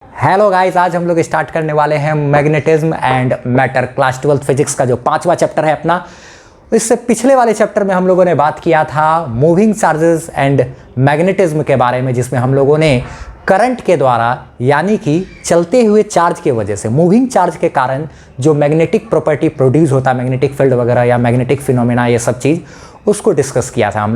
Hello guys, आज हम लोग स्टार्ट करने वाले हैं magnetism and matter class 12 physics का जो 5वां चैप्टर है अपना। इससे पिछले वाले चैप्टर में हम लोगों ने बात किया था मूविंग चार्जेस एंड मैग्नेटिज्म के बारे में, जिसमें हम लोगों ने करंट के द्वारा यानी कि चलते हुए चार्ज के वजह से मूविंग चार्ज के कारण जो मैग्नेटिक प्रॉपर्टी प्रोड्यूस होता है, मैग्नेटिक फील्ड वगैरह या मैग्नेटिक फिनोमेना, ये सब चीज़ उसको डिस्कस किया था हम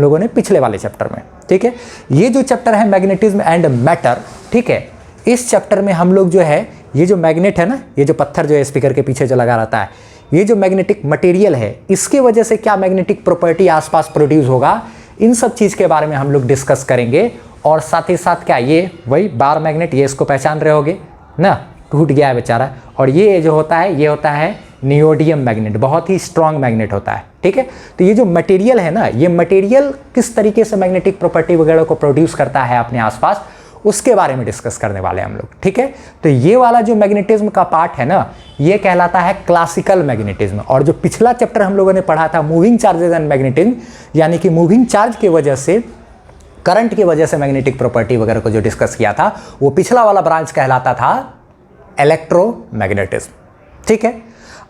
लोगों ने पिछले वाले चैप्टर में। ठीक है, ये जो चैप्टर है मैग्नेटिज्म एंड मैटर, ठीक है, इस चैप्टर में हम लोग जो है ये जो मैग्नेट है ना, ये जो पत्थर जो है स्पीकर के पीछे जो लगा रहता है, ये जो मैग्नेटिक मटेरियल है, इसके वजह से क्या मैग्नेटिक प्रॉपर्टी आसपास प्रोड्यूस होगा, इन सब चीज़ के बारे में हम लोग डिस्कस करेंगे। और साथ ही साथ क्या ये वही बार मैग्नेट, ये इसको पहचान रहे होगे ना, टूट गया है बेचारा। और ये जो होता है, ये होता है नियोडियम मैग्नेट, बहुत ही स्ट्रॉन्ग मैग्नेट होता है। ठीक है, तो ये जो मटेरियल है ना, ये मटेरियल किस तरीके से मैग्नेटिक प्रॉपर्टी वगैरह को प्रोड्यूस करता है अपने आसपास, उसके बारे में डिस्कस करने वाले हैं हम लोग। ठीक है, तो ये वाला जो मैग्नेटिज्म का पार्ट है ना, ये कहलाता है क्लासिकल मैग्नेटिज्म। और जो पिछला चैप्टर हम लोगों ने पढ़ा था मूविंग चार्जेस एंड मैग्नेटिज्म, यानी कि मूविंग चार्ज की वजह से, करंट की वजह से मैग्नेटिक प्रॉपर्टी वगैरह को जो डिस्कस किया था, वो पिछला वाला ब्रांच कहलाता था इलेक्ट्रोमैग्नेटिज्म। ठीक है,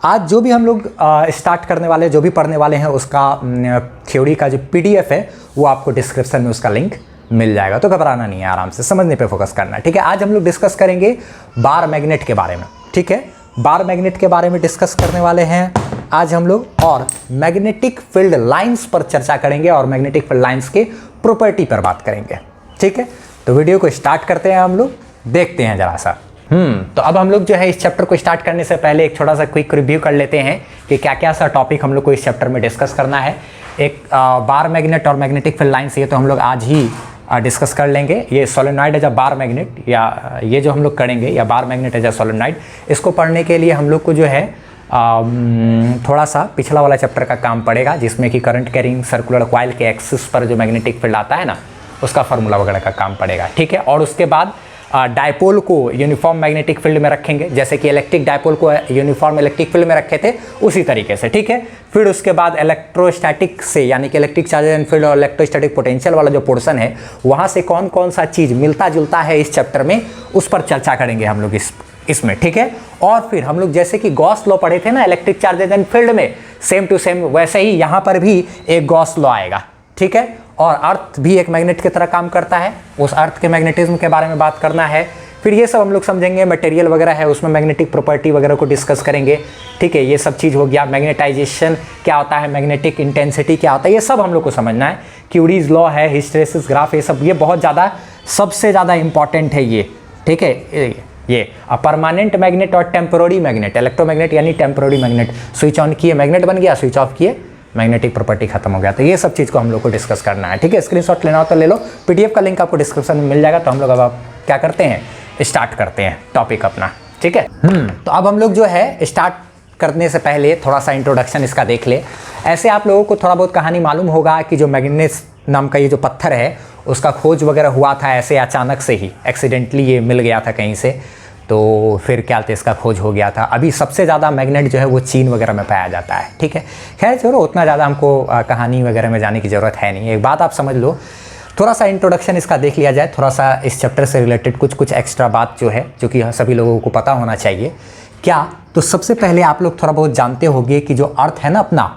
आज जो भी हम लोग स्टार्ट करने वाले, जो भी पढ़ने वाले हैं, उसका थ्योरी का जो PDF है वो आपको डिस्क्रिप्शन में उसका लिंक मिल जाएगा, तो घबराना नहीं है, आराम से समझने पे फोकस करना है। ठीक है, आज हम लोग डिस्कस करेंगे बार मैग्नेट के बारे में। ठीक है, बार मैग्नेट के बारे में डिस्कस करने वाले हैं आज हम लोग, और मैग्नेटिक फील्ड लाइंस पर चर्चा करेंगे और मैग्नेटिक फील्ड लाइंस के प्रॉपर्टी पर बात करेंगे। ठीक है, तो वीडियो को स्टार्ट करते हैं, हम लोग देखते हैं जरा सा। तो अब हम लोग जो है इस चैप्टर को स्टार्ट करने से पहले एक छोटा सा क्विक रिव्यू कर लेते हैं कि क्या क्या सा टॉपिक हम लोग को इस चैप्टर में डिस्कस करना है। एक बार मैग्नेट और मैग्नेटिक फील्ड लाइंस, ये तो हम लोग आज ही डिस्कस कर लेंगे। ये solenoid as a bar magnet, या ये जो हम लोग करेंगे, या bar magnet as a solenoid, इसको पढ़ने के लिए हम लोग को जो है थोड़ा सा पिछला वाला चैप्टर का काम पड़ेगा, जिसमें कि करंट कैरिंग सर्कुलर कॉइल के एक्सिस पर जो मैग्नेटिक फील्ड आता है ना, उसका फार्मूला वगैरह का काम पड़ेगा। ठीक है, और उसके बाद डायपोल को यूनिफॉर्म मैग्नेटिक फील्ड में रखेंगे, जैसे कि इलेक्ट्रिक डायपोल को यूनिफॉर्म इलेक्ट्रिक फील्ड में रखे थे, उसी तरीके से। ठीक है, फिर उसके बाद इलेक्ट्रोस्टैटिक से, यानी कि इलेक्ट्रिक चार्जेस एंड फील्ड और इलेक्ट्रोस्टैटिक पोटेंशियल वाला जो पोर्शन है, वहाँ से कौन कौन सा चीज़ मिलता जुलता है इस चैप्टर में, उस पर चर्चा करेंगे हम लोग इसमें। ठीक है, और फिर हम लोग जैसे कि गॉस लॉ पढ़े थे ना इलेक्ट्रिक चार्जेस एंड फील्ड में, सेम टू सेम वैसे ही यहाँ पर भी एक गॉस लॉ आएगा। ठीक है, और अर्थ भी एक मैग्नेट की तरह काम करता है, उस अर्थ के मैग्नेटिज्म के बारे में बात करना है। फिर ये सब हम लोग समझेंगे, मटेरियल वगैरह है उसमें मैग्नेटिक प्रॉपर्टी वगैरह को डिस्कस करेंगे। ठीक है, ये सब चीज़ हो गया। मैग्नेटाइजेशन क्या होता है, मैग्नेटिक इंटेंसिटी क्या होता है, ये सब हम लोग को समझना है। क्यूरीज लॉ है, हिस्टेरेसिस ग्राफ, ये सब, ये बहुत ज़्यादा, सबसे ज़्यादा इंपॉर्टेंट है ये। ठीक है, ये परमानेंट मैग्नेट और टेम्पोररी मैग्नेट, इलेक्ट्रोमैग्नेट यानी टेम्पोररी मैग्नेट, स्विच ऑन किए मैग्नेट बन गया, स्विच ऑफ किए मैग्नेटिक प्रॉपर्टी खत्म हो गया। तो ये सब चीज़ को हम लोग को डिस्कस करना है। ठीक है, स्क्रीनशॉट लेना हो तो ले लो, PDF का लिंक आपको डिस्क्रिप्शन में मिल जाएगा। तो हम लोग अब आप क्या करते हैं, स्टार्ट करते हैं टॉपिक अपना। ठीक है, तो अब हम लोग जो है स्टार्ट करने से पहले थोड़ा सा इंट्रोडक्शन इसका देख ले। ऐसे आप लोगों को थोड़ा बहुत कहानी मालूम होगा कि जो मैग्नेस नाम का ये जो पत्थर है, उसका खोज वगैरह हुआ था ऐसे अचानक से ही, एक्सीडेंटली ये मिल गया था कहीं से, तो फिर क्या कहते इसका खोज हो गया था। अभी सबसे ज़्यादा मैग्नेट जो है वो चीन वगैरह में पाया जाता है। ठीक है, खैर चलो, उतना ज़्यादा हमको कहानी वगैरह में जाने की ज़रूरत है नहीं। एक बात आप समझ लो, थोड़ा सा इंट्रोडक्शन इसका देख लिया जाए, थोड़ा सा इस चैप्टर से रिलेटेड कुछ एक्स्ट्रा बात जो है, जो कि सभी लोगों को पता होना चाहिए। क्या, तो सबसे पहले आप लोग थोड़ा बहुत जानते होंगे कि जो अर्थ है ना अपना,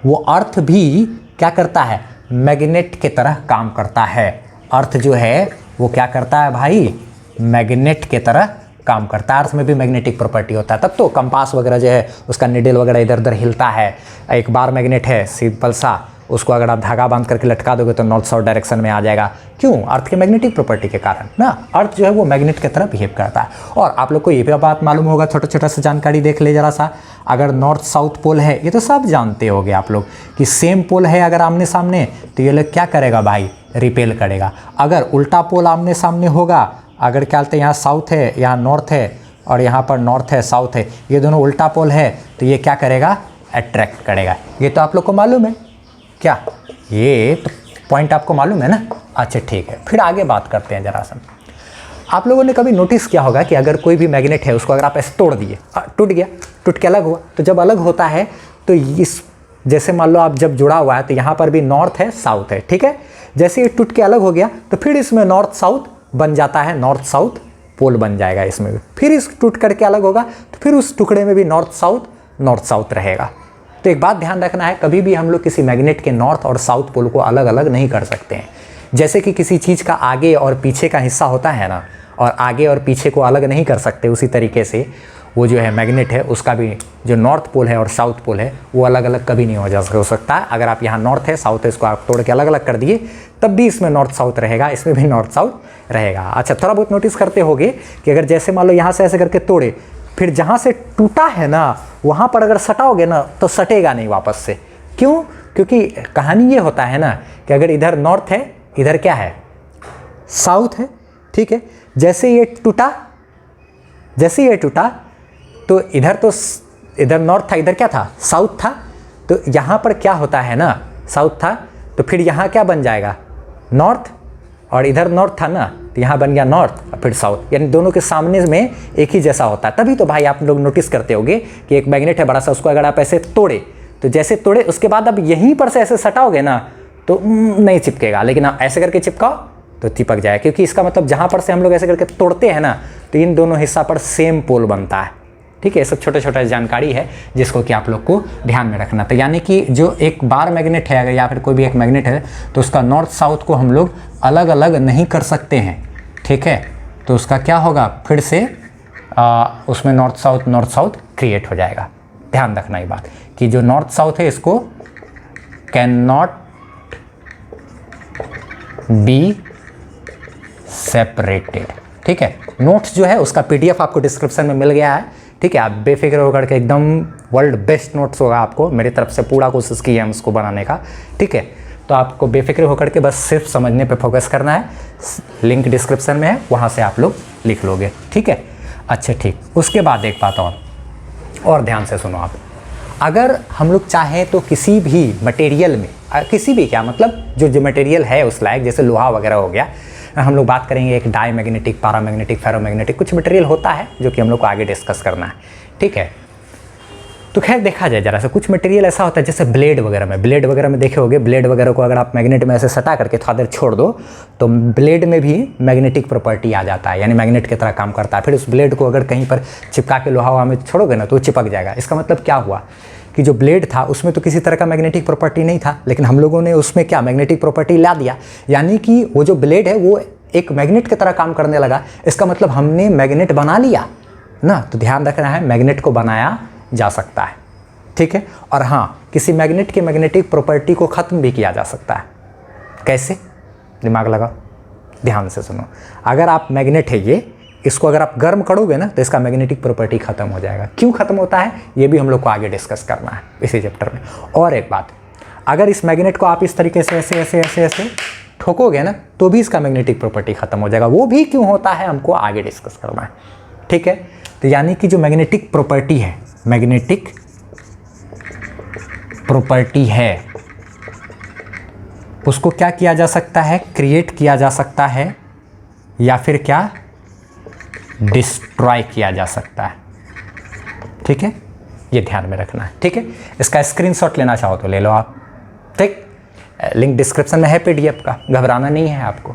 वो अर्थ भी क्या करता है, मैग्नेट की तरह काम करता है। अर्थ जो है वो क्या करता है भाई, मैग्नेट की तरह काम करता है। अर्थ में भी मैग्नेटिक प्रॉपर्टी होता है, तब तो कंपास वगैरह जो है उसका निडल वगैरह इधर उधर हिलता है। एक बार मैग्नेट है सिंपल सा, उसको अगर आप धागा बांध करके लटका दोगे तो नॉर्थ साउथ डायरेक्शन में आ जाएगा। क्यों, अर्थ के मैग्नेटिक प्रॉपर्टी के कारण ना, अर्थ जो है वो मैग्नेट की तरह बिहेव करता है। और आप लोग को ये भी बात मालूम होगा, छोटा छोटा सा जानकारी देख ले जरा सा, अगर नॉर्थ साउथ पोल है, ये तो सब जानते होगे आप लोग कि सेम पोल है अगर आमने सामने, तो ये लोग क्या करेगा भाई, रिपेल करेगा। अगर उल्टा पोल आमने सामने होगा, अगर क्या कहते हैं यहाँ साउथ है, यहाँ नॉर्थ है, और यहाँ पर नॉर्थ है, साउथ है, ये दोनों उल्टा पोल है, तो ये क्या करेगा, अट्रैक्ट करेगा। ये तो आप लोग को मालूम है क्या, ये तो पॉइंट आपको मालूम है ना। अच्छा ठीक है, फिर आगे बात करते हैं जरा सा। आप लोगों ने कभी नोटिस किया होगा कि अगर कोई भी मैग्नेट है, उसको अगर आप ऐसे तोड़ दिए, टूट गया, टूट के अलग हुआ, तो जब अलग होता है तो इस, जैसे मान लो आप जब जुड़ा हुआ है, तो यहाँ पर भी नॉर्थ है, साउथ है। ठीक है, जैसे ये टूट के अलग हो गया, तो फिर इसमें नॉर्थ साउथ बन जाता है, नॉर्थ साउथ पोल बन जाएगा इसमें भी, फिर इस टूट करके अलग होगा तो फिर उस टुकड़े में भी नॉर्थ साउथ रहेगा। तो एक बात ध्यान रखना है, कभी भी हम लोग किसी मैग्नेट के नॉर्थ और साउथ पोल को अलग अलग नहीं कर सकते हैं। जैसे कि किसी चीज़ का आगे और पीछे का हिस्सा होता है ना, और आगे और पीछे को अलग नहीं कर सकते, उसी तरीके से वो जो है मैग्नेट है उसका भी जो नॉर्थ पोल है और साउथ पोल है वो अलग अलग कभी नहीं हो सकता है। अगर आप यहाँ नॉर्थ है साउथ है इसको आप तोड़ के अलग अलग कर दिए तब भी इसमें नॉर्थ साउथ रहेगा, इसमें भी नॉर्थ साउथ रहेगा। अच्छा, थोड़ा बहुत नोटिस करते होगे कि अगर जैसे मान लो यहाँ से ऐसे करके तोड़े, फिर जहाँ से टूटा है ना वहाँ पर अगर सटाओगे ना तो सटेगा नहीं वापस से। क्यों? क्योंकि कहानी ये होता है ना कि अगर इधर नॉर्थ है इधर क्या है, साउथ है, ठीक है। जैसे ये टूटा तो इधर नॉर्थ था, इधर क्या था, साउथ था। तो यहाँ पर क्या होता है ना, साउथ था तो फिर यहाँ क्या बन जाएगा, नॉर्थ, और इधर नॉर्थ था ना तो यहाँ बन गया नॉर्थ और फिर साउथ, यानी दोनों के सामने में एक ही जैसा होता है। तभी तो भाई आप लोग नोटिस करते होगे कि एक मैग्नेट है बड़ा सा, उसको अगर आप ऐसे तोड़े तो जैसे तोड़े उसके बाद अब यहीं पर से ऐसे सटाओगे ना तो नहीं चिपकेगा, लेकिन आप ऐसे करके चिपकाओ तो चिपक जाए, क्योंकि इसका मतलब जहाँ पर से हम लोग ऐसे करके तोड़ते हैं ना तो इन दोनों हिस्सा पर सेम पोल बनता है। ठीक है, ये सब छोटे छोटे जानकारी है जिसको कि आप लोग को ध्यान में रखना। तो यानी कि जो एक बार मैग्नेट है अगर या फिर कोई भी एक मैग्नेट है तो उसका नॉर्थ साउथ को हम लोग अलग अलग नहीं कर सकते हैं। ठीक है, तो उसका क्या होगा, फिर से उसमें नॉर्थ साउथ क्रिएट हो जाएगा। ध्यान रखना ये बात कि जो नॉर्थ साउथ है इसको कैन नॉट बी सेपरेटेड। ठीक है, नोट्स जो है उसका PDF आपको डिस्क्रिप्शन में मिल गया है। ठीक है, आप बेफिक्र होकर के एकदम वर्ल्ड बेस्ट नोट्स होगा आपको, मेरी तरफ से पूरा कोशिश की है हम उसको बनाने का। ठीक है, तो आपको बेफिक्र होकर के बस सिर्फ समझने पे फोकस करना है। लिंक डिस्क्रिप्शन में है, वहाँ से आप लोग लिख लोगे। ठीक है, अच्छा ठीक। उसके बाद एक बात और ध्यान से सुनो आप, अगर हम लोग चाहें तो किसी भी मटेरियल में, किसी भी क्या मतलब जो मटेरियल है उस लायक, जैसे लोहा वगैरह हो गया, हम लोग बात करेंगे एक डाई मैग्नेटिक, पैरामैग्नेटिक, फेरोमैग्नेटिक, कुछ मटेरियल होता है जो कि हम लोग को आगे डिस्कस करना है। ठीक है, तो खैर देखा जाए जरा सा, कुछ मटेरियल ऐसा होता है जैसे ब्लेड वगैरह में देखे होगे, ब्लेड वगैरह को अगर आप मैग्नेट में ऐसे सटा करके थोड़ा देर छोड़ दो तो ब्लेड में भी मैग्नेटिक प्रॉपर्टी आ जाता है, यानी मैग्नेट की तरह काम करता है। फिर उस ब्लेड को अगर कहीं पर चिपका के लोहा में छोड़ोगे ना तो वो चिपक जाएगा। इसका मतलब क्या हुआ कि जो ब्लेड था उसमें तो किसी तरह का मैग्नेटिक प्रॉपर्टी नहीं था, लेकिन हम लोगों ने उसमें क्या मैग्नेटिक प्रॉपर्टी ला दिया, यानी कि वो जो ब्लेड है वो एक मैग्नेट की तरह काम करने लगा। इसका मतलब हमने मैग्नेट बना लिया ना। तो ध्यान रखना है, मैग्नेट को बनाया जा सकता है। ठीक है, और हाँ, किसी मैग्नेट की मैग्नेटिक प्रॉपर्टी को ख़त्म भी किया जा सकता है। कैसे? दिमाग लगाओ, ध्यान से सुनो। अगर आप मैग्नेट है इसको अगर आप गर्म करोगे ना तो इसका मैग्नेटिक प्रॉपर्टी खत्म हो जाएगा। क्यों खत्म होता है ये भी हम लोग को आगे डिस्कस करना है इसी चैप्टर में। और एक बात, अगर इस मैग्नेट को आप इस तरीके से ऐसे ठोकोगे ना तो भी इसका मैग्नेटिक प्रॉपर्टी खत्म हो जाएगा। वो भी क्यों होता है हमको आगे डिस्कस करना है। ठीक है, तो यानी कि जो मैग्नेटिक प्रॉपर्टी है उसको क्या किया जा सकता है, क्रिएट किया जा सकता है, या फिर क्या डिस्ट्रॉय किया जा सकता है। ठीक है, ये ध्यान में रखना है। ठीक है, इसका स्क्रीनशॉट लेना चाहो तो ले लो आप। ठीक, लिंक डिस्क्रिप्शन में है PDF का, घबराना नहीं है आपको।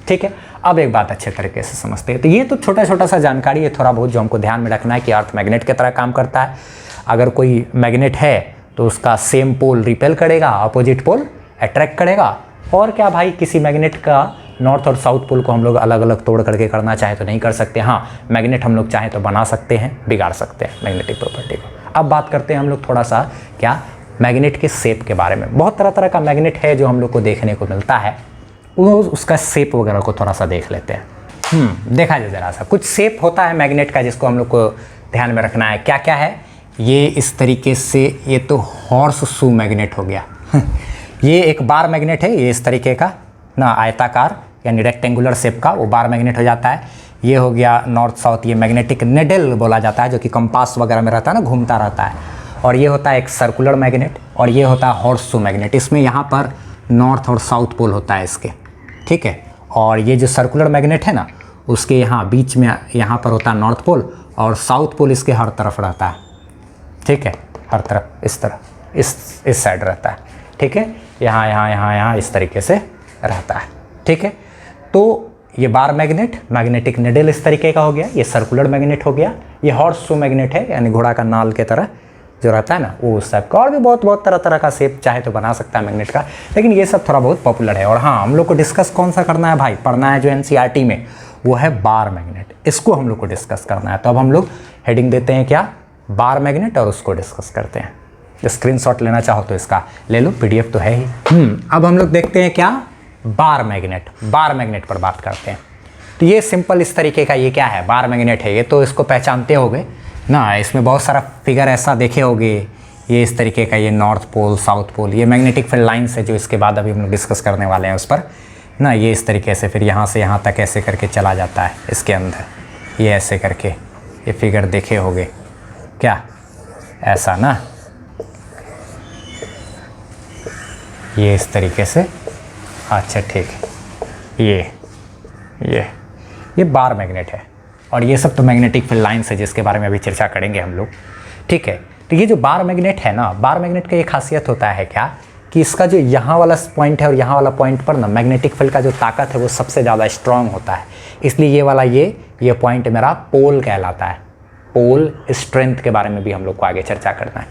ठीक है, अब एक बात अच्छे तरीके से समझते हैं। तो ये तो छोटा सा जानकारी है थोड़ा बहुत जो हमको ध्यान में रखना है कि अर्थ मैग्नेट की तरह काम करता है। अगर कोई मैग्नेट है तो उसका सेम पोल रिपेल करेगा, अपोजिट पोल अट्रैक्ट करेगा। और क्या भाई, किसी मैग्नेट का नॉर्थ और साउथ पोल को हम लोग अलग अलग तोड़ करके करना चाहे तो नहीं कर सकते। हाँ, मैग्नेट हम लोग चाहें तो बना सकते हैं, बिगाड़ सकते हैं मैग्नेटिक प्रॉपर्टी को। अब बात करते हैं हम लोग थोड़ा सा क्या मैग्नेट के शेप के बारे में। बहुत तरह का मैग्नेट है जो हम लोग को देखने को मिलता है, उसका शेप वगैरह को थोड़ा सा देख लेते हैं। देखा जाए जरा सा, कुछ शेप होता है मैग्नेट का जिसको हम लोग को ध्यान में रखना है। क्या क्या है ये, इस तरीके से, ये तो हॉर्स शू मैग्नेट हो गया ये एक बार मैग्नेट है, ये इस तरीके का ना, आयताकार यानी रेक्टेंगुलर शेप का, वो बार मैग्नेट हो जाता है। ये हो गया नॉर्थ साउथ, ये मैग्नेटिक नेडल बोला जाता है, जो कि कंपास वगैरह में रहता है ना, घूमता रहता है। और ये होता है एक सर्कुलर मैग्नेट, और ये होता है हॉर्स शू मैग्नेट। इसमें यहाँ पर नॉर्थ और साउथ पोल होता है इसके। ठीक है, और ये जो सर्कुलर मैग्नेट है ना उसके यहाँ बीच में यहाँ पर होता है नॉर्थ पोल, और साउथ पोल इसके हर तरफ रहता है। ठीक है, हर तरफ, इस तरह, इस साइड रहता है। ठीक है, यहाँ इस तरीके से रहता है। ठीक है, तो ये बार मैग्नेट, मैग्नेटिक निडल इस तरीके का हो गया, ये सर्कुलर मैग्नेट हो गया, ये हॉर्स शू मैग्नेट है यानी घोड़ा का नाल के तरह जो रहता है ना वो उस टाइप का। और भी बहुत तरह तरह का शेप चाहे तो बना सकता है मैग्नेट का, लेकिन ये सब थोड़ा बहुत पॉपुलर है। और हाँ, हम लोग को डिस्कस कौन सा करना है भाई, पढ़ना है जो एनसीईआरटी में, वो है बार मैग्नेट। इसको हम लोग को डिस्कस करना है। तो अब हम लोग हेडिंग देते हैं क्या, बार मैग्नेट, और उसको डिस्कस करते हैं। स्क्रीनशॉट लेना चाहो तो इसका ले लो, पीडीएफ तो है ही। अब हम लोग देखते हैं क्या, बार मैग्नेट। बार मैग्नेट पर बात करते हैं। तो ये सिंपल इस तरीके का, ये क्या है, बार मैग्नेट है। ये तो इसको पहचानते होगे ना, इसमें बहुत सारा फिगर ऐसा देखे होगे, ये इस तरीके का, ये नॉर्थ पोल साउथ पोल, ये मैग्नेटिक फील्ड लाइन्स है जो इसके बाद अभी हम लोग डिस्कस करने वाले हैं उस पर ना। ये इस तरीके से फिर यहाँ से यहाँ तक ऐसे करके चला जाता है इसके अंदर, ये ऐसे करके, ये फिगर देखे होगे क्या, ऐसा ना, ये इस तरीके से। अच्छा ठीक है, ये बार मैग्नेट है। और ये सब तो मैग्नेटिक फील्ड लाइन्स है जिसके बारे में अभी चर्चा करेंगे हम लोग, ठीक है। तो ये जो बार मैग्नेट है ना, बार मैग्नेट का ये खासियत होता है क्या कि इसका जो यहाँ वाला पॉइंट है और यहाँ वाला पॉइंट पर ना मैग्नेटिक फील्ड का जो ताकत है वो सबसे ज़्यादा स्ट्रांग होता है। इसलिए ये वाला ये पॉइंट मेरा पोल कहलाता है। पोल स्ट्रेंथ के बारे में भी हम लोग को आगे चर्चा करना है।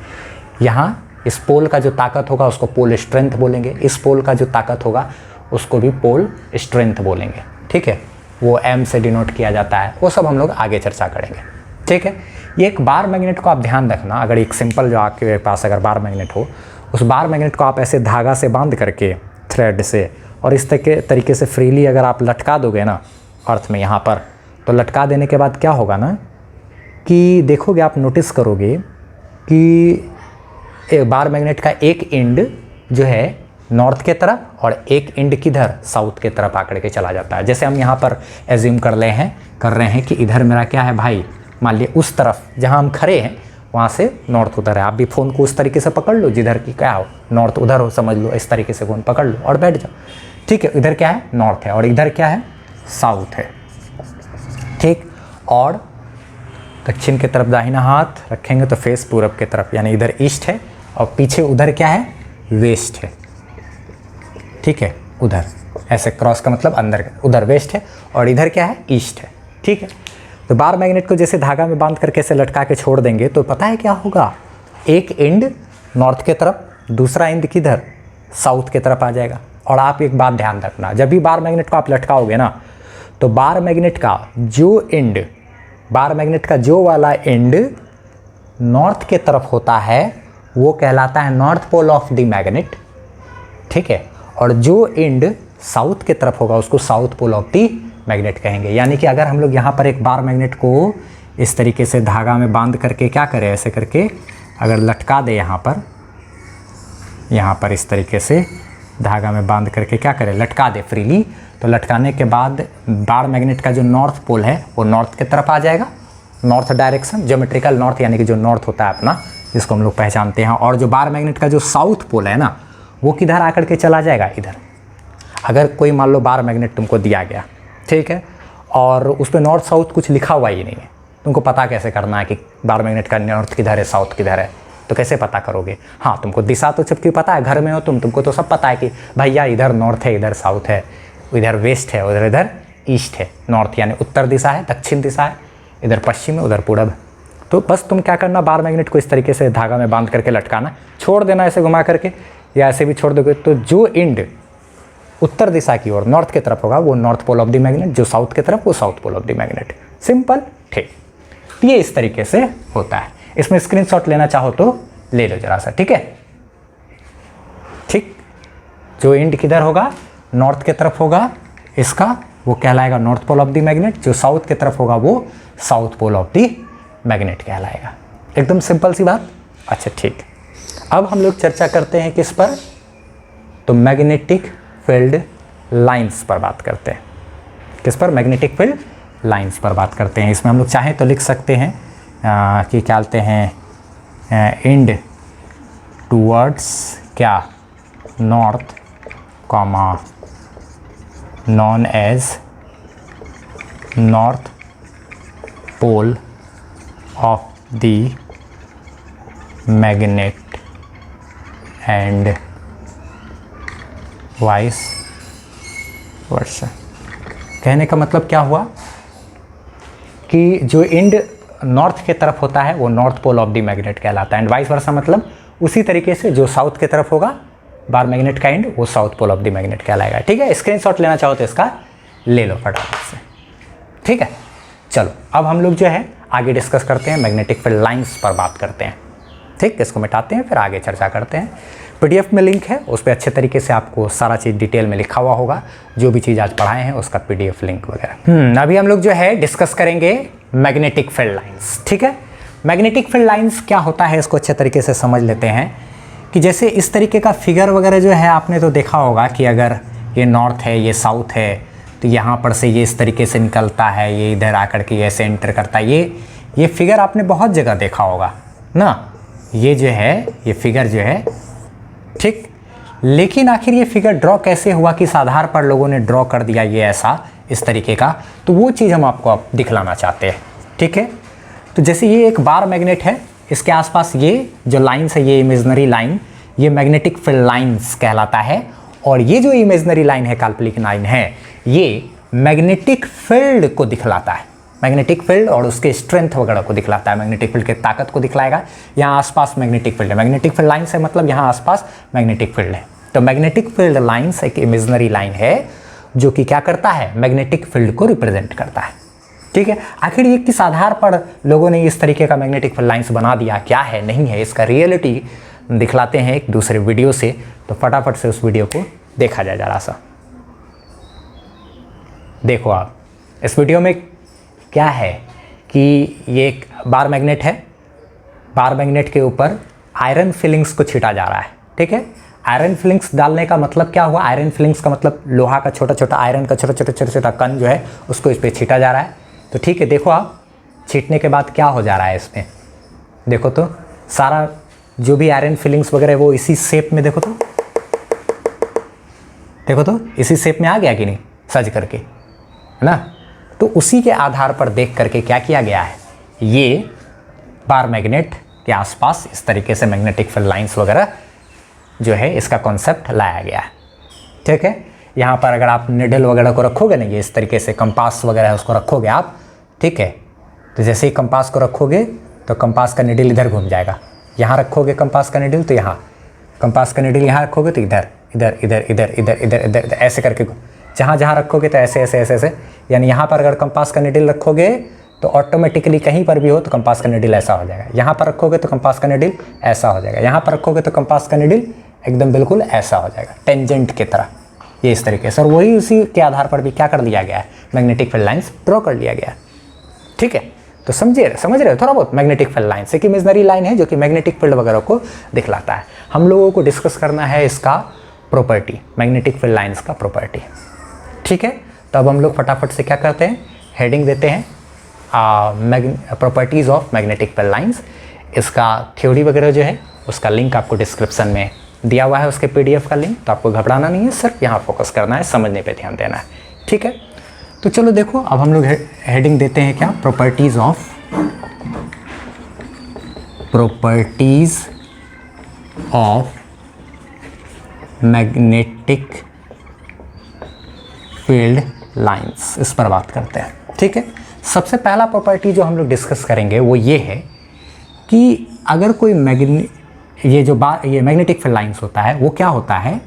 यहाँ इस पोल का जो ताकत होगा उसको पोल स्ट्रेंथ बोलेंगे, इस पोल का जो ताकत होगा उसको भी पोल स्ट्रेंथ बोलेंगे, ठीक है। वो एम से डिनोट किया जाता है, वो सब हम लोग आगे चर्चा करेंगे, ठीक है। ये एक बार मैग्नेट को आप ध्यान रखना, अगर एक सिंपल जो आपके पास अगर बार मैग्नेट हो, उस बार मैग्नेट को आप ऐसे धागा से बांध करके थ्रेड से और इस तरीके से फ्रीली अगर आप लटका दोगे ना अर्थ में यहाँ पर, तो लटका देने के बाद क्या होगा ना कि देखोगे आप, नोटिस करोगे कि एक बार मैग्नेट का एक एंड जो है नॉर्थ के तरफ और एक एंड किधर, साउथ के तरफ आकर के चला जाता है। जैसे हम यहाँ पर एज्यूम कर रहे हैं कि इधर मेरा क्या है भाई, मान लिया उस तरफ जहाँ हम खड़े हैं वहाँ से नॉर्थ उधर है। आप भी फ़ोन को उस तरीके से पकड़ लो जिधर की क्या हो, नॉर्थ उधर हो, समझ लो, इस तरीके से फ़ोन पकड़ लो और बैठ जाओ, ठीक है। इधर क्या है, नॉर्थ है, और इधर क्या है, साउथ है, ठीक। और दक्षिण की तरफ दाहिना हाथ रखेंगे तो फेस पूरब की तरफ, यानी इधर ईस्ट है, और पीछे उधर क्या है, वेस्ट है, ठीक है। उधर ऐसे क्रॉस का मतलब अंदर, उधर वेस्ट है और इधर क्या है, ईस्ट है, ठीक है। तो बार मैग्नेट को जैसे धागा में बांध करके ऐसे लटका के छोड़ देंगे तो पता है क्या होगा, एक एंड नॉर्थ के तरफ, दूसरा एंड किधर, साउथ के तरफ आ जाएगा। और आप एक बात ध्यान रखना, जब भी बार मैग्नेट को आप लटकाओगे ना, तो बार मैग्नेट का जो एंड, बार मैग्नेट का जो वाला एंड नॉर्थ के तरफ होता है वो कहलाता है north pole of the magnet, ठीक है। और जो एंड साउथ के तरफ होगा उसको south pole of the magnet कहेंगे। यानी कि अगर हम लोग यहाँ पर एक बार मैग्नेट को इस तरीके से धागा में बांध करके क्या करें, ऐसे करके अगर लटका दे यहाँ पर इस तरीके से धागा में बांध करके क्या करें, लटका दे फ्रीली, तो लटकाने के बाद बार मैग्नेट का जो नॉर्थ पोल है वो नॉर्थ की तरफ आ जाएगा, नॉर्थ डायरेक्शन, ज्योमेट्रिकल नॉर्थ, यानी कि जो नॉर्थ होता है अपना जिसको हम लोग पहचानते हैं। और जो बार मैग्नेट का जो साउथ पोल है ना, वो किधर आकर के चला जाएगा, इधर। अगर कोई मान लो बार मैग्नेट तुमको दिया गया, ठीक है, और उस पर नॉर्थ साउथ कुछ लिखा हुआ ही नहीं है, तुमको पता कैसे करना है कि बार मैग्नेट का नॉर्थ किधर है, साउथ किधर है, तो कैसे पता करोगे। हाँ, तुमको दिशा तो सबकी पता है, घर में हो तुमको तो सब पता है कि भैया इधर नॉर्थ है, इधर साउथ है, इधर वेस्ट है, उधर इधर ईस्ट है। नॉर्थ यानी उत्तर दिशा है, दक्षिण दिशा है, इधर पश्चिम है, उधर पूरब। तो बस तुम क्या करना, बार मैग्नेट को इस तरीके से धागा में बांध करके लटकाना, छोड़ देना ऐसे घुमा करके, या ऐसे भी छोड़ दोगे तो जो एंड उत्तर दिशा की ओर नॉर्थ की तरफ होगा वो north pole of the magnet, जो साउथ की तरफ वो south pole of the magnet. Simple, ठीक। ये इस तरीके से होता है। इसमें स्क्रीनशॉट लेना चाहो तो ले लो जरा सा, ठीक है, ठीक। जो एंड किधर होगा, नॉर्थ की तरफ होगा इसका, वो कहलाएगा north pole of the magnet, जो साउथ की तरफ होगा वो south pole of the magnet कहलाएगा। एकदम सिंपल सी बात। अच्छा ठीक, अब हम लोग चर्चा करते हैं किस पर, तो मैग्नेटिक फील्ड लाइंस पर बात करते हैं। किस पर, मैग्नेटिक फील्ड लाइंस पर बात करते हैं। इसमें हम लोग चाहें तो लिख सकते हैं कि क्या कहते हैं, एंड टूवर्ड्स क्या, north comma known as north pole of the magnet and vice versa, कहने का मतलब क्या हुआ कि जो एंड नॉर्थ के तरफ होता है वो north pole of the magnet कहलाता है, एंड वाइस वर्सा मतलब उसी तरीके से जो साउथ की तरफ होगा बार मैग्नेट का एंड वो south pole of the magnet कहलाएगा। ठीक है, स्क्रीनशॉट लेना चाहो तो इसका ले लो फटाफट से। ठीक है, चलो अब हम लोग जो है आगे डिस्कस करते हैं, मैग्नेटिक फील्ड लाइंस पर बात करते हैं। ठीक, इसको मिटाते हैं फिर आगे चर्चा करते हैं। पीडीएफ में लिंक है, उस पर अच्छे तरीके से आपको सारा चीज़ डिटेल में लिखा हुआ होगा, जो भी चीज़ आज पढ़ाए हैं उसका पीडीएफ लिंक वगैरह। अभी हम लोग जो है डिस्कस करेंगे मैग्नेटिक फील्ड लाइंस। ठीक है, मैग्नेटिक फील्ड लाइंस क्या होता है इसको अच्छे तरीके से समझ लेते हैं। कि जैसे इस तरीके का फिगर वगैरह जो है आपने तो देखा होगा कि अगर ये नॉर्थ है ये साउथ है तो यहाँ पर से ये इस तरीके से निकलता है, ये इधर आकर के ऐसे एंटर करता है। ये फिगर आपने बहुत जगह देखा होगा ना, ये जो है ये फिगर जो है। ठीक, लेकिन आखिर ये फिगर ड्रॉ कैसे हुआ, किस आधार पर लोगों ने ड्रॉ कर दिया ये ऐसा इस तरीके का, तो वो चीज़ हम आपको अब दिखलाना चाहते हैं। ठीक है, तो जैसे ये एक बार मैग्नेट है, इसके आसपास ये जो लाइन्स है ये इमेजनरी लाइन, ये मैग्नेटिक फील्ड लाइंस कहलाता है। और ये जो इमेजनरी लाइन है, काल्पनिक लाइन है, ये मैग्नेटिक फील्ड को दिखलाता है, मैग्नेटिक फील्ड और उसके स्ट्रेंथ वगैरह को दिखलाता है, मैग्नेटिक फील्ड की ताकत को दिखलाएगा। यहाँ आसपास मैग्नेटिक फील्ड है, मैग्नेटिक फील्ड लाइन से मतलब यहाँ आसपास मैग्नेटिक फील्ड है। तो मैग्नेटिक फील्ड लाइंस एक इमेजनरी लाइन है जो कि क्या करता है, मैग्नेटिक फील्ड को रिप्रेजेंट करता है। ठीक है, आखिर ये किस आधार पर लोगों ने इस तरीके का मैग्नेटिक फील्ड लाइंस बना दिया, क्या है नहीं है, इसका रियलिटी दिखलाते हैं एक दूसरे वीडियो से। तो फटाफट से उस वीडियो को देखा जाए जरा सा। देखो आप इस वीडियो में क्या है कि ये एक बार मैग्नेट है, बार मैग्नेट के ऊपर आयरन फिलिंग्स को छीटा जा रहा है। ठीक है, आयरन फिलिंग्स डालने का मतलब क्या हुआ, आयरन फिलिंग्स का मतलब लोहा का छोटा छोटा आयरन का छोटा छोटा कण जो है उसको इस पर छीटा जा रहा है। तो ठीक है, देखो आप छीटने के बाद क्या हो जा रहा है इसमें, देखो तो सारा जो भी आयरन फिलिंग्स वगैरह वो इसी शेप में, देखो तो इसी शेप में आ गया कि नहीं, सज करके, है ना। तो उसी के आधार पर देख करके क्या किया गया है, ये बार मैग्नेट के आसपास इस तरीके से मैग्नेटिक फील्ड लाइंस वगैरह जो है इसका कॉन्सेप्ट लाया गया है। ठीक है, यहाँ पर अगर आप निडल वगैरह को रखोगे ना, ये इस तरीके से कंपास वगैरह है उसको रखोगे आप, ठीक है, तो जैसे ही कंपास को रखोगे तो कंपास का निडल इधर घूम जाएगा। यहाँ रखोगे कंपास का निडल तो यहाँ, कंपास का निडल यहाँ रखोगे तो इधर इधर इधर इधर इधर इधर इधर ऐसे करके जहाँ जहाँ रखोगे तो ऐसे ऐसे ऐसे ऐसे। यानी यहाँ पर अगर कंपास का निडल रखोगे तो ऑटोमेटिकली कहीं पर भी हो तो कंपास का निडल ऐसा हो जाएगा, यहाँ पर रखोगे तो कंपास का निडल ऐसा हो जाएगा, यहाँ पर रखोगे तो कंपास का निडल एकदम बिल्कुल ऐसा हो जाएगा, टेंजेंट की तरह, ये इस तरीके से। और वही उसी के आधार पर भी क्या कर दिया गया है, मैग्नेटिक फील्ड लाइंस ड्रॉ कर लिया गया है। ठीक है, तो समझ रहे हो थोड़ा बहुत। मैग्नेटिक फील्ड लाइंस एक इमेजनरी लाइन है जो कि मैग्नेटिक फील्ड वगैरह को दिखलाता है। हम लोगों को डिस्कस करना है इसका प्रॉपर्टी, मैग्नेटिक फील्ड लाइंस का प्रॉपर्टी। ठीक है, तो अब हम लोग फटाफट से क्या करते हैं, हेडिंग देते हैं properties of magnetic field lines. इसका थ्योरी वगैरह जो है उसका लिंक आपको डिस्क्रिप्शन में दिया हुआ है, उसके पीडीएफ का लिंक। तो आपको घबराना नहीं है, सिर्फ यहाँ फोकस करना है, समझने पे ध्यान देना है। ठीक है, तो चलो देखो अब हम लोग हेडिंग देते हैं क्या, properties of magnetic field lines, इस पर बात करते हैं। ठीक है, सबसे पहला प्रॉपर्टी जो हम लोग डिस्कस करेंगे वो ये है कि अगर कोई ये मैग्नेटिक फील्ड लाइंस होता है वो क्या होता है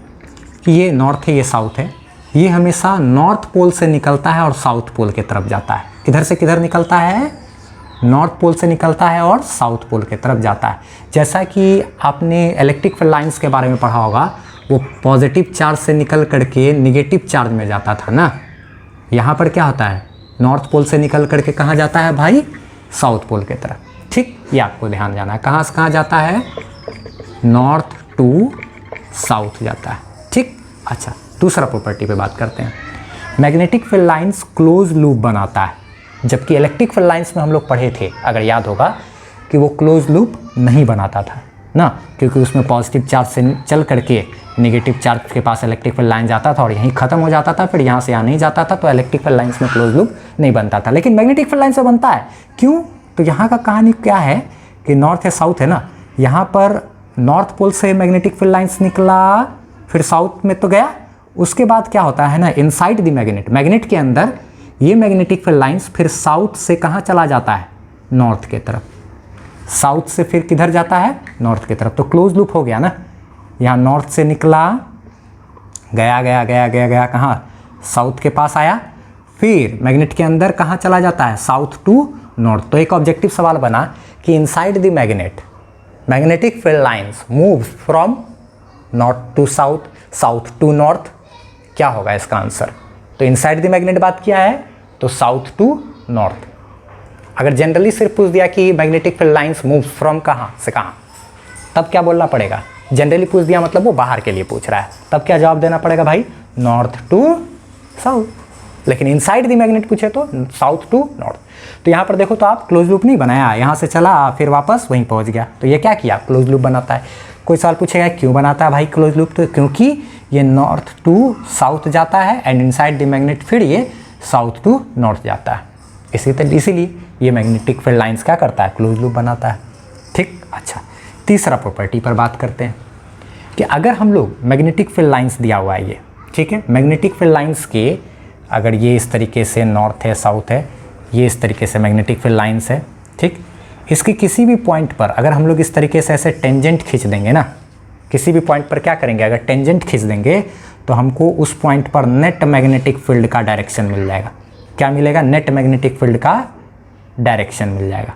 कि ये नॉर्थ है ये साउथ है, ये हमेशा नॉर्थ पोल से निकलता है और साउथ पोल की तरफ जाता है। किधर से किधर निकलता है, नॉर्थ पोल से निकलता है और साउथ पोल की तरफ जाता है। जैसा कि आपने इलेक्ट्रिक फील्ड लाइंस के बारे में पढ़ा होगा, वो पॉजिटिव चार्ज से निकल करके निगेटिव चार्ज में जाता था ना। यहाँ पर क्या होता है, नॉर्थ पोल से निकल करके कहाँ जाता है भाई, साउथ पोल की तरफ। ठीक, ये आपको ध्यान जाना है, कहाँ से कहाँ जाता है, नॉर्थ टू साउथ जाता है। ठीक, अच्छा दूसरा प्रॉपर्टी पे बात करते हैं। Magnetic field lines close loop बनाता है, जबकि इलेक्ट्रिक फील्ड लाइंस में हम लोग पढ़े थे, अगर याद होगा, कि वो क्लोज लूप नहीं बनाता था ना, क्योंकि उसमें पॉजिटिव चार्ज से चल करके नेगेटिव चार्ज के पास इलेक्ट्रिक फील्ड लाइन जाता था और यहीं ख़त्म हो जाता था, फिर यहाँ से यहाँ नहीं जाता था। तो इलेक्ट्रिक फील्ड लाइंस में क्लोज लूप नहीं बनता था, लेकिन मैग्नेटिक फील्ड लाइंस में बनता है। क्यों, तो यहाँ का कहानी क्या है कि नॉर्थ है साउथ है ना, यहाँ पर नॉर्थ पोल से मैग्नेटिक फील्ड लाइंस निकला, फिर साउथ में तो गया, उसके बाद क्या होता है ना, इनसाइड द मैग्नेट, मैग्नेट के अंदर ये मैग्नेटिक फील्ड लाइंस फिर साउथ से कहाँ चला जाता है, नॉर्थ के तरफ, साउथ से फिर किधर जाता है, नॉर्थ की तरफ। तो क्लोज लूप हो गया ना, यहाँ नॉर्थ से निकला, गया गया गया गया गया कहाँ, साउथ के पास आया, फिर मैग्नेट के अंदर कहाँ चला जाता है, साउथ टू नॉर्थ। तो एक ऑब्जेक्टिव सवाल बना कि inside the magnet magnetic field lines move from north to south, south to north, क्या होगा इसका आंसर। तो इनसाइड द मैग्नेट बात किया है तो साउथ टू नॉर्थ। अगर जनरली सिर्फ पूछ दिया कि magnetic field lines move from कहाँ से कहाँ, तब क्या बोलना पड़ेगा, जनरली पूछ दिया मतलब वो बाहर के लिए पूछ रहा है, तब क्या जवाब देना पड़ेगा भाई, नॉर्थ टू साउथ। लेकिन इनसाइड द मैग्नेट पूछे तो साउथ टू नॉर्थ। तो यहाँ पर देखो तो आप क्लोज लूप नहीं बनाया, यहाँ से चला फिर वापस वहीं पहुँच गया, तो ये क्या किया, क्लोज लूप बनाता है। कोई सवाल पूछेगा क्यों बनाता है भाई क्लोज लूप, तो क्योंकि ये नॉर्थ टू साउथ जाता है एंड इनसाइड द मैग्नेट फिर ये साउथ टू नॉर्थ जाता है, इसीलिए ये मैग्नेटिक फील्ड लाइंस क्या करता है, क्लोज लूप बनाता है। ठीक, अच्छा तीसरा प्रॉपर्टी पर बात करते हैं कि अगर हम लोग मैग्नेटिक फील्ड लाइंस दिया हुआ है ये, ठीक है, मैग्नेटिक फील्ड लाइंस के अगर ये इस तरीके से नॉर्थ है साउथ है, ये इस तरीके से मैग्नेटिक फील्ड लाइंस है, ठीक, इसके किसी भी पॉइंट पर अगर हम लोग इस तरीके से ऐसे टेंजेंट खींच देंगे ना, किसी भी पॉइंट पर क्या करेंगे, अगर टेंजेंट खींच देंगे तो हमको उस पॉइंट पर नेट मैग्नेटिक फील्ड का डायरेक्शन मिल जाएगा। क्या मिलेगा, नेट मैग्नेटिक फील्ड का डायरेक्शन मिल जाएगा।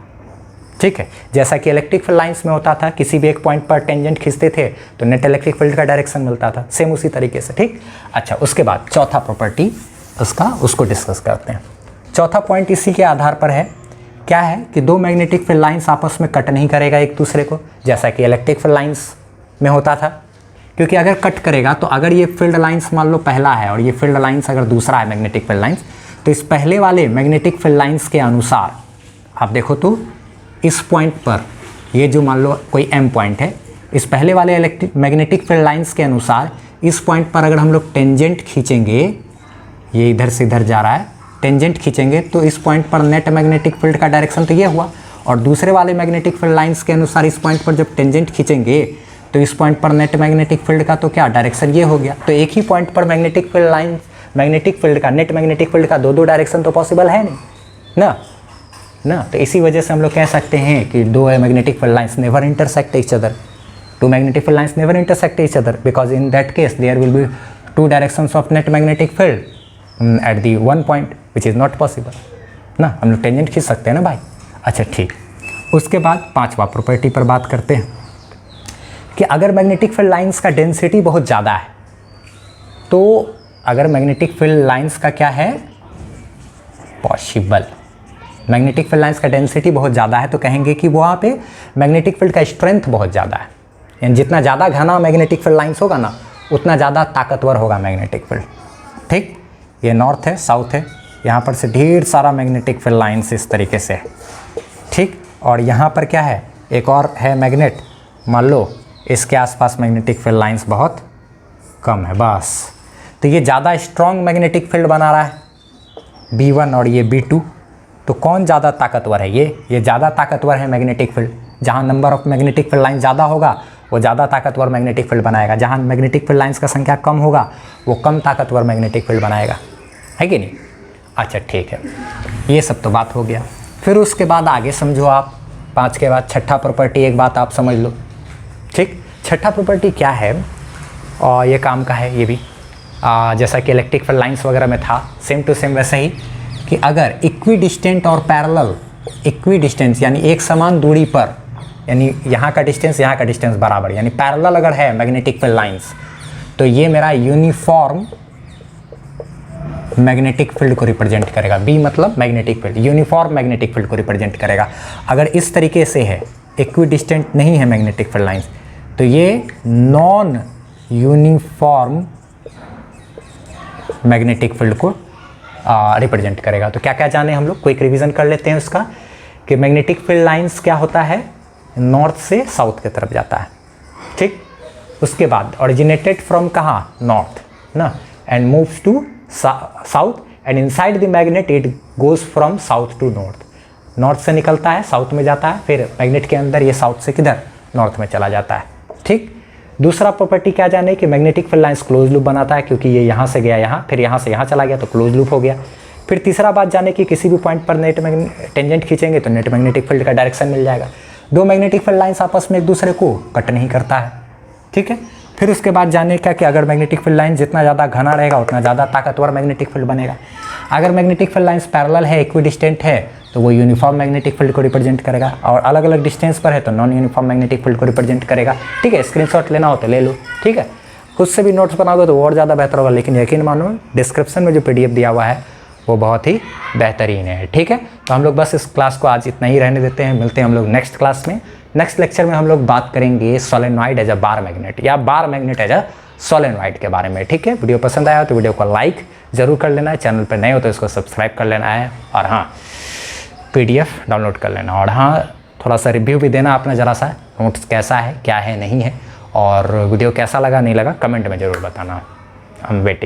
ठीक है, जैसा कि इलेक्ट्रिक फील्ड लाइंस में होता था, किसी भी एक पॉइंट पर टेंजेंट खींचते थे तो नेट इलेक्ट्रिक फील्ड का डायरेक्शन मिलता था, सेम उसी तरीके से। ठीक, अच्छा उसके बाद चौथा प्रॉपर्टी उसको डिस्कस करते हैं। चौथा पॉइंट इसी के आधार पर है, क्या है कि दो मैग्नेटिक फील्ड लाइंस आपस में कट नहीं करेगा एक दूसरे को, जैसा कि इलेक्ट्रिक फील्ड लाइंस में होता था। क्योंकि अगर कट करेगा तो अगर ये फील्ड लाइंस मान लो पहला है और ये फील्ड लाइंस अगर दूसरा है मैग्नेटिक फील्ड लाइंस, तो इस पहले वाले मैग्नेटिक फील्ड लाइंस के अनुसार आप देखो तो इस पॉइंट पर ये जो मान लो कोई एम पॉइंट है, इस पहले वाले मैग्नेटिक फील्ड लाइंस के अनुसार इस पॉइंट पर अगर हम लोग टेंजेंट खींचेंगे, ये इधर से इधर जा रहा है, टेंजेंट खींचेंगे तो इस पॉइंट पर नेट मैग्नेटिक फील्ड का डायरेक्शन तो ये हुआ, और दूसरे वाले मैग्नेटिक फील्ड लाइंस के अनुसार इस पॉइंट पर जब टेंजेंट खींचेंगे तो इस पॉइंट पर नेट मैग्नेटिक फील्ड का तो क्या डायरेक्शन ये हो गया। तो एक ही पॉइंट पर magnetic field line magnetic field का नेट मैग्नेटिक फील्ड का दो डायरेक्शन तो पॉसिबल है नहीं ना। तो इसी वजह से हम लोग कह सकते हैं कि दो magnetic field lines never intersect each other, two magnetic field lines never intersect each other because in that case there will be two directions of net magnetic field at the one point which is not possible ना, हम लोग tangent खींच सकते हैं ना भाई। अच्छा ठीक, उसके बाद पांचवा प्रॉपर्टी पर बात करते हैं कि अगर मैग्नेटिक फील्ड लाइंस का डेंसिटी बहुत ज़्यादा है, तो अगर मैग्नेटिक फील्ड लाइंस का क्या है, पॉसिबल, मैग्नेटिक फील्ड लाइंस का डेंसिटी बहुत ज़्यादा है, तो कहेंगे कि वहाँ पे मैग्नेटिक फील्ड का स्ट्रेंथ बहुत ज़्यादा है, यानी जितना ज़्यादा घना मैग्नेटिक फील्ड लाइंस होगा ना उतना ज़्यादा ताकतवर होगा मैग्नेटिक फील्ड। ठीक, ये नॉर्थ है साउथ है, यहाँ पर से ढेर सारा मैग्नेटिक फील्ड लाइंस इस तरीके से है। ठीक, और यहाँ पर क्या है, एक और है मैग्नेट, मान लो इसके आसपास मैग्नेटिक फील्ड लाइंस बहुत कम है बस, तो ये ज़्यादा स्ट्रॉन्ग मैग्नेटिक फील्ड बना रहा है B1 और ये B2, तो कौन ज़्यादा ताकतवर है, ये ज़्यादा ताकतवर है मैग्नेटिक फील्ड। जहाँ number of magnetic field line ज़्यादा होगा वो ज़्यादा ताकतवर मैग्नेटिक फील्ड बनाएगा, जहाँ मैग्नेटिक फील्ड लाइंस का संख्या कम होगा वो कम ताकतवर मैग्नेटिक फील्ड बनाएगा, है कि नहीं। अच्छा ठीक है, ये सब तो बात हो गया। फिर उसके बाद आगे समझो आप, 5 के बाद छठा प्रॉपर्टी, एक बात आप समझ लो। ठीक, छठा प्रॉपर्टी क्या है, और ये काम का है ये भी, जैसा कि इलेक्ट्रिक फील्ड लाइंस वगैरह में था सेम टू सेम वैसे ही, कि अगर इक्वी डिस्टेंट और पैरेलल, इक्वी डिस्टेंस यानी एक समान दूरी पर, यानी यहाँ का डिस्टेंस बराबर, यानी पैरेलल अगर है मैग्नेटिक फील्ड लाइंस, तो ये मेरा यूनिफॉर्म मैग्नेटिक फील्ड को रिप्रेजेंट करेगा। बी मतलब magnetic field, uniform magnetic field को रिप्रेजेंट करेगा। अगर इस तरीके से है, इक्वी डिस्टेंट नहीं है मैग्नेटिक फील्ड लाइंस, तो ये नॉन यूनिफॉर्म मैग्नेटिक फील्ड को रिप्रेजेंट करेगा। तो क्या क्या जाने हम लोग, क्विक रिवीजन कर लेते हैं उसका, कि मैग्नेटिक फील्ड लाइंस क्या होता है, नॉर्थ से साउथ की तरफ जाता है। ठीक, उसके बाद ओरिजिनेटेड फ्रॉम कहाँ, नॉर्थ ना, and moves to south and inside the magnet it goes from south to north, north से निकलता है साउथ में जाता है, फिर मैग्नेट के अंदर ये साउथ से किधर, नॉर्थ में चला जाता है। ठीक, दूसरा प्रॉपर्टी क्या जाने कि magnetic field lines close loop बनाता है, क्योंकि ये यहाँ से गया यहाँ, फिर यहाँ से यहाँ चला गया तो क्लोज लूप हो गया। फिर तीसरा बात जाने कि किसी भी पॉइंट पर नेट टेंजेंट खींचेंगे तो नेट मैग्नेटिक फील्ड का डायरेक्शन मिल जाएगा। दो मैग्नेटिक फील्ड लाइंस आपस में एक दूसरे को कट नहीं करता है, ठीक है। फिर उसके बाद जाने का कि अगर मैग्नेटिक फील्ड लाइन जितना ज़्यादा घना रहेगा उतना ज़्यादा ताकतवर मैग्नेटिक फील्ड बनेगा। अगर मैग्नेटिक फील्ड लाइंस पैरेलल है, इक्विडिस्टेंट है, तो वो यूनिफॉर्म मैग्नेटिक फील्ड को रिप्रेजेंट करेगा, और अलग अलग डिस्टेंस पर है तो नॉन यूनिफॉर्म मैग्नेटिक फील्ड को रिप्रेजेंट करेगा, ठीक है। स्क्रीनशॉट लेना हो तो ले लो, ठीक है। खुद से भी नोट्स बनाओगे तो और ज़्यादा बेहतर होगा, लेकिन यकीन मानो डिस्क्रिप्शन में जो PDF दिया हुआ है वो बहुत ही बेहतरीन है, ठीक है। तो हम लोग बस इस क्लास को आज इतना ही रहने देते हैं, मिलते हैं हम लोग नेक्स्ट क्लास में। नेक्स्ट लेक्चर में हम लोग बात करेंगे solenoid as a bar magnet या bar magnet as a solenoid के बारे में, ठीक है। वीडियो पसंद आया तो वीडियो को लाइक ज़रूर कर लेना है, चैनल पर नए हो तो इसको सब्सक्राइब कर लेना है, और हाँ PDF डाउनलोड कर लेना, और हाँ थोड़ा सा रिव्यू भी देना अपना ज़रा सा, नोट्स कैसा है क्या है नहीं है, और वीडियो कैसा लगा नहीं लगा कमेंट में ज़रूर बताना। हम वेटिंग।